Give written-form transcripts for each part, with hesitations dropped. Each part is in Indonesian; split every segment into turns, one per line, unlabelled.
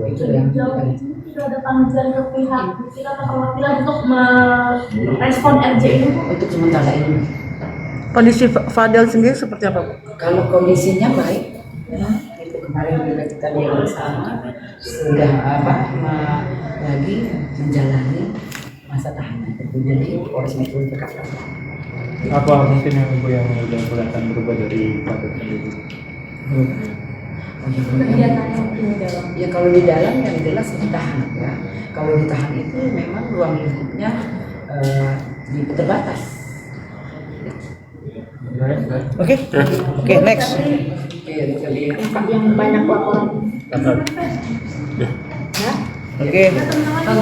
Itu yang
sudah ada panggilan ke pihak kita atau perwakilan untuk merespon RJ ini
untuk sementara ini.
Kondisi Fadel sendiri seperti apa, Bu?
Kalau kondisinya baik, ya, itu kemarin juga kita lihat bersama sudah lagi menjalani masa tahanan. Jadi Polres Metro Jakarta.
Apa mungkin yang Ibu yang udah kelihatan berubah dari Fadel sendiri?
Ya kalau di dalam yang jelas ditahan ya. Kalau ditahan itu memang ruang lingkupnya terbatas.
Oke, next.
yang banyak laporan.
Ya.
Oke.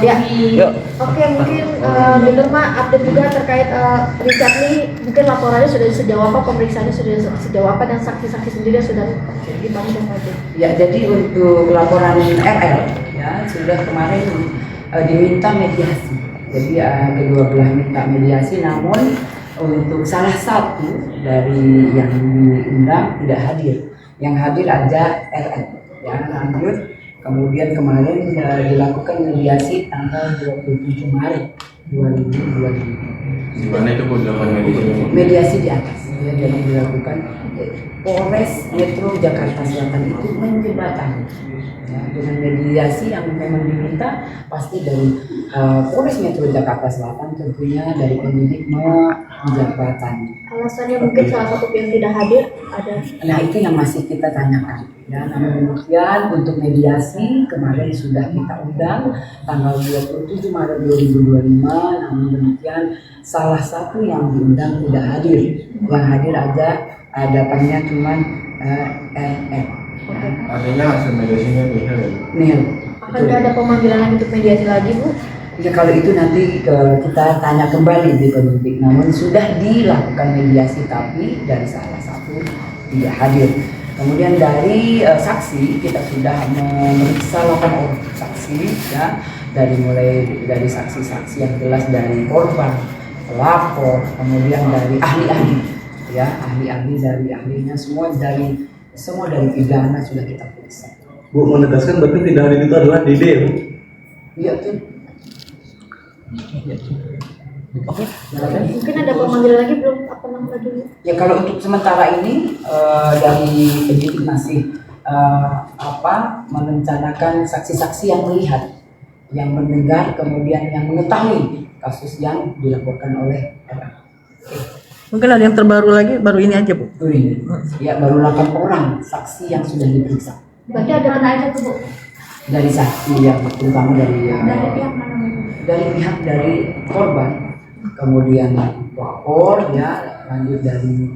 Ya.
Yuk.
Oke, mungkin benar Pak update juga terkait Richard ini mungkin laporannya sudah sejauh apa, pemeriksaannya sudah sejauh apa, dan saksi-saksi sendiri sudah dipanggil saja.
Ya, jadi untuk laporan RL ya sudah kemarin diminta mediasi. Jadi kedua belah minta mediasi, namun untuk salah satu dari yang diundang tidak hadir. Yang hadir aja RL. Ya, lanjut. Kemudian kemarin dilakukan mediasi tanggal 27 Maret 2020.
Di mana itu Bu dilakukan mediasi?
Mediasi di atas ya, jadi dilakukan Polres Metro Jakarta Selatan itu menjembatani ya, dengan mediasi yang memang diminta pasti dari Polres Metro Jakarta Selatan, tentunya dari penyidik menjembatani.
Alasannya mungkin salah satu yang tidak hadir ada.
Nah, itu yang masih kita tanyakan. Ya, namun demikian untuk mediasi kemarin sudah kita undang tanggal 27 Maret 2025. Namun demikian salah satu yang diundang tidak hadir. Yang hadir aja datangnya cuma RR.
Artinya hasil mediasinya nihil.
Nihil.
Akan ada pemanggilan lagi untuk mediasi lagi, Bu?
Ya, kalau itu nanti kita tanya kembali di penyidik. Namun sudah dilakukan mediasi tapi dari salah satu tidak hadir. Kemudian dari saksi kita sudah memeriksa 8 orang saksi ya, mulai dari saksi-saksi yang jelas dari korban, pelapor, kemudian dari ahli-ahli ya, ahli-ahli dari ahlinya semua dari pidana sudah kita periksa.
Bu menegaskan berarti tidak hadir itu adalah DD ya, Bu?
Iya tuh.
Mungkin ada pemanggilan lagi belum apa namanya lagi?
Ya, kalau untuk sementara ini dari penyidik masih merencanakan saksi-saksi yang melihat, yang mendengar, kemudian yang mengetahui kasus yang dilaporkan oleh RR.
Mungkin ada yang terbaru lagi, baru ini aja, Bu.
Ini ya baru 8 orang saksi yang sudah diperiksa.
Berarti ada
Mana aja tuh, Bu?
Dari saksi yang terutama dari
Pihak mana?
dari pihak dari korban, kemudian pelapor ya, lanjut dari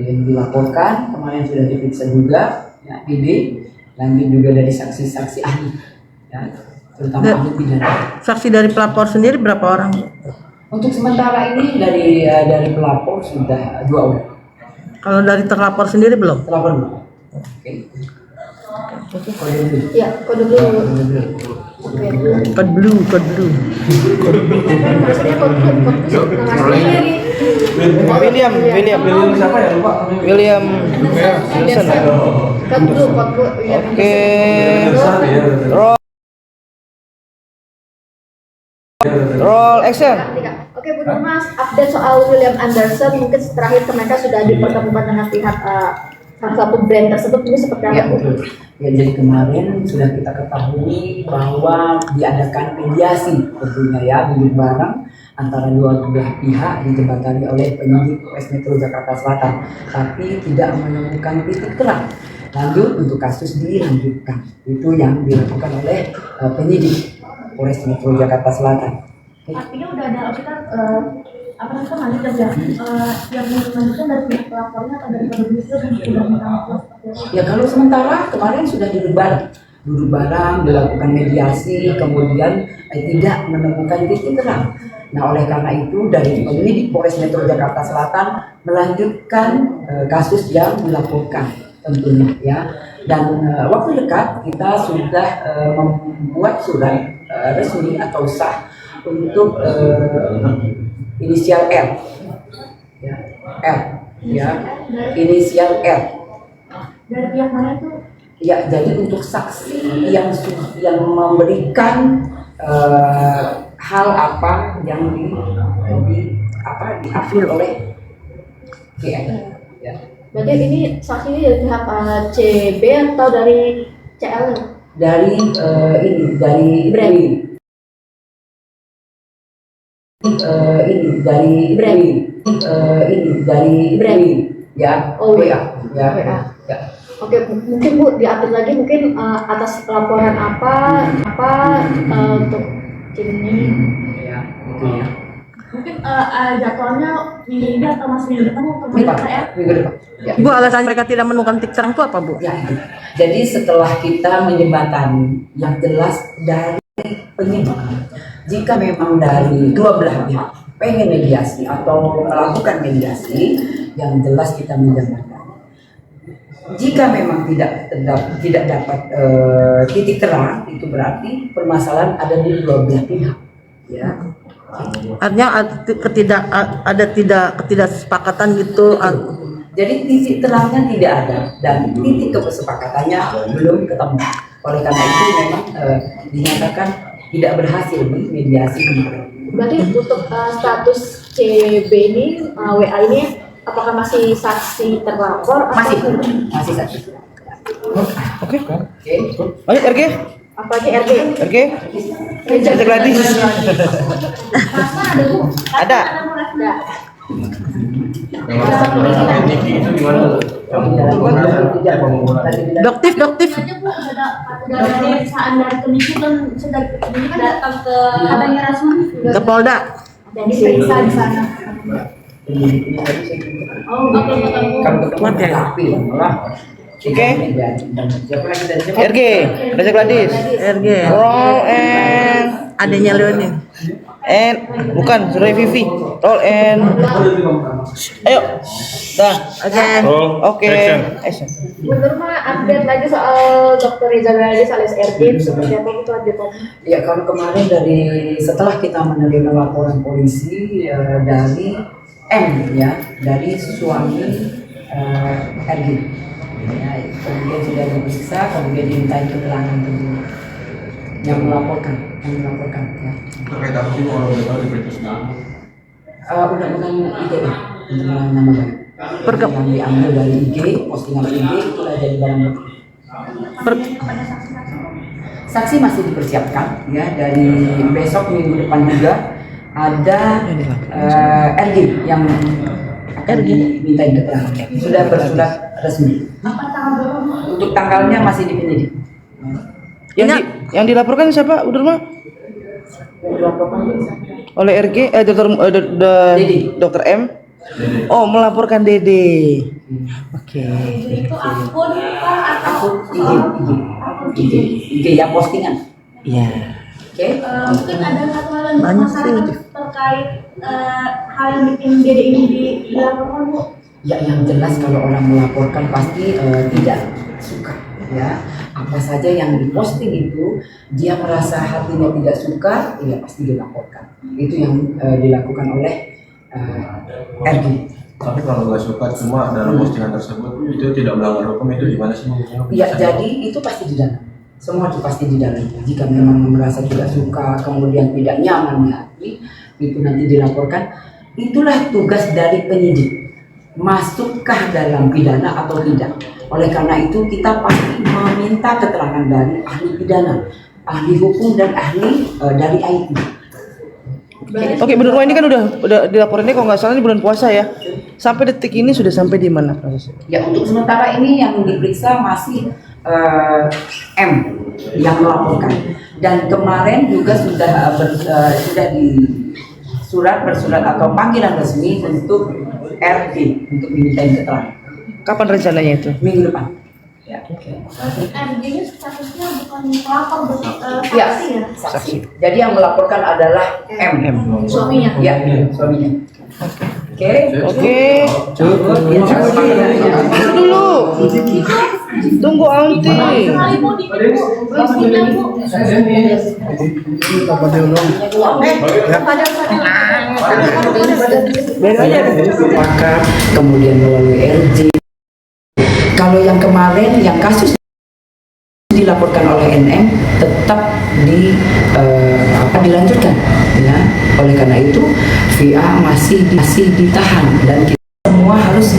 yang dilaporkan kemarin sudah diperiksa juga ya, PD, lanjut juga dari saksi-saksi ahli ya, terutama ahli pidana.
Saksi dari pelapor sendiri berapa orang, Bu?
Untuk sementara ini dari pelapor sudah 2 orang.
Kalau dari terlapor sendiri belum?
Pelapor belum. Oke. Kode dulu.
ya kode dulu.
Kode dulu.
Oke.
Code blue.
Maksudnya kode namanya
William
Siapa ya, lupa?
William.
kode dulu ya.
Oke. Roll action.
Oke, Bu Nurmas, update soal William Anderson, mungkin terakhir mereka sudah dipertemukan dengan pihak salah satu brand tersebut, ini seperti apa,
Ya,
Bu?
betul. Ya, jadi kemarin sudah kita ketahui bahwa diadakan mediasi tentunya ya, duduk bareng antara dua belah pihak dijembatani oleh penyidik Polres Metro Jakarta Selatan, tapi tidak menemukan titik terang. Lanjut untuk kasus dilanjutkan, itu yang dilakukan oleh penyidik Polres Metro Jakarta Selatan.
Artinya udah ada kita apa namanya lanjut ya, yang melanjutkan dari pihak pelapornya atau dari produser dan sudah minta maaf.
Ya, kalau sementara kemarin sudah duduk bareng dilakukan mediasi, kemudian tidak menemukan titik terang. Nah, oleh karena itu dari penyidik Polres Metro Jakarta Selatan melanjutkan kasus yang dilaporkan tentunya ya. Dan waktu dekat kita sudah membuat surat resmi atau sah untuk inisial R ya, R ya, inisial R
Dari pihak mana itu?
Ya, jadi untuk saksi yang memberikan hal apa yang diambil oleh GN. Ya.
Berarti ini saksinya dari pihak CB atau dari CL?
Dari dari
Brand.
dari
Brand.
ya.
Oh,
WA. Ya.
WA.
Ya.
Oke, mungkin Bu diupdate lagi mungkin atas laporan apa untuk tim ini.
Ya, itu ya.
Mungkin jadwalnya minggu ini atau masih minggu depan untuk
Minggu
mereka ya?
depan. Minggu depan. Ya.
Bu, alasan mereka tidak menemukan titik terang itu apa, Bu?
Ya, itu. Jadi setelah kita menjembatani yang jelas dari penyidik, jika memang dari dua belah pihak pengen mediasi atau melakukan mediasi, yang jelas kita menjembatani. Jika memang tidak dapat titik terang, itu berarti permasalahan ada di dua belah pihak. Ya.
Artinya ada ketidaksepakatan gitu.
Jadi titik terangnya tidak ada dan titik kesepakatannya belum ketemu. Oleh karena itu memang dinyatakan tidak berhasil di mediasi kemarin.
Berarti untuk status CB ini WA ini apakah masih saksi terlapor
Masih
atau
saksi.
Oke.
Oke.
Lanjut RG.
apa aja RG?
RG. Ada Gladys.
Plasma ada Bu? Plasma
Ada.
Bu?
Ada.
Itu gimana?
Doktif.
Aja Bu, ada pemeriksaan dari penyidik kan dari penyidik kan datang ke adanya Rasman.
Ke Polda.
Dan diperiksa di sana. Oh, betul betul Bu.
Kalau ketemu tapi malah.
Oke.
Siapa lagi dari siapa?
RG. Ada Gladys. RG. Roll and adanya Leonin. And bukan Surya Vivi. Roll and ayo. Dah. Oke.
Roll.
Oke.
Action.
Action.
Menurut mah update lagi soal Dr. Reza Gladys alias RG seperti apa itu update-nya?
Ya, kalau kemarin setelah kita menerima laporan polisi dari M ya, dari suami RG. Ya, kemudian sudah diperiksa, kemudian dimintai keterangan tentu yang melaporkan ya.
Terkait apa sih kalau boleh tahu diperiksa?
Undang-undang ITE, pencemaran nama baik. Yang diambil dari IG, postingan IG itu ada di dalam saksi masih dipersiapkan ya, dari besok minggu depan juga ada RG yang akan dimintai keterangan. Sudah bersurat resmi.
Apa tanggal berapa Bu?
Untuk tanggalnya masih di penyidik.
Yang dilaporkan siapa? Udah mah? Oleh RG, Dokter M. Oh, melaporkan Dede. Oke.
Itu akun atau
IG ya, postingan.
Iya.
Oke.
mungkin ada satu hal yang
Banyak
masalah
sih.
terkait hal yang bikin dede ini dilaporkan Bu.
Ya, yang jelas kalau orang melaporkan pasti tidak suka ya. Apa saja yang diposting itu dia merasa hatinya tidak suka, ya pasti dilaporkan. Itu yang dilakukan oleh RG.
Tapi kalau nggak suka cuma dalam postingan tersebut itu tidak melanggar hukum, itu gimana sih?
Ya, jadi itu pasti di dalam. Semua itu pasti di dalam. Jika memang merasa tidak suka, kemudian tidak nyaman di hati, itu nanti dilaporkan. Itulah tugas dari penyidik. Masukkah dalam pidana atau tidak? Oleh karena itu kita pasti meminta keterangan dari ahli pidana, ahli hukum dan ahli dari IT.
Oke, Bu Nurma, ini kan udah dilaporinnya kalau nggak salah ini bulan puasa ya. Sampai detik ini sudah sampai di mana prosesnya?
Ya, untuk sementara ini yang diperiksa masih M yang melaporkan. Dan kemarin juga sudah di bersurat atau panggilan resmi untuk RD untuk dimintain keterangan.
Kapan rencananya itu?
Minggu depan. Ya.
RG-nya statusnya bukan pelapor berarti
Ya,
saksi ya.
saksi. Jadi yang melaporkan adalah M.
Suaminya.
Ya, suaminya. Oke.
Oke.
Ya,
Dulu. Tunggu Aunty.
Sekali Bu di istrinya Bu.
Biarin aja.
kemudian melalui RJ. Kalau yang kemarin yang kasus dilaporkan oleh NM tetap dilanjutkan, ya. Oleh karena itu VA masih ditahan dan kita semua harus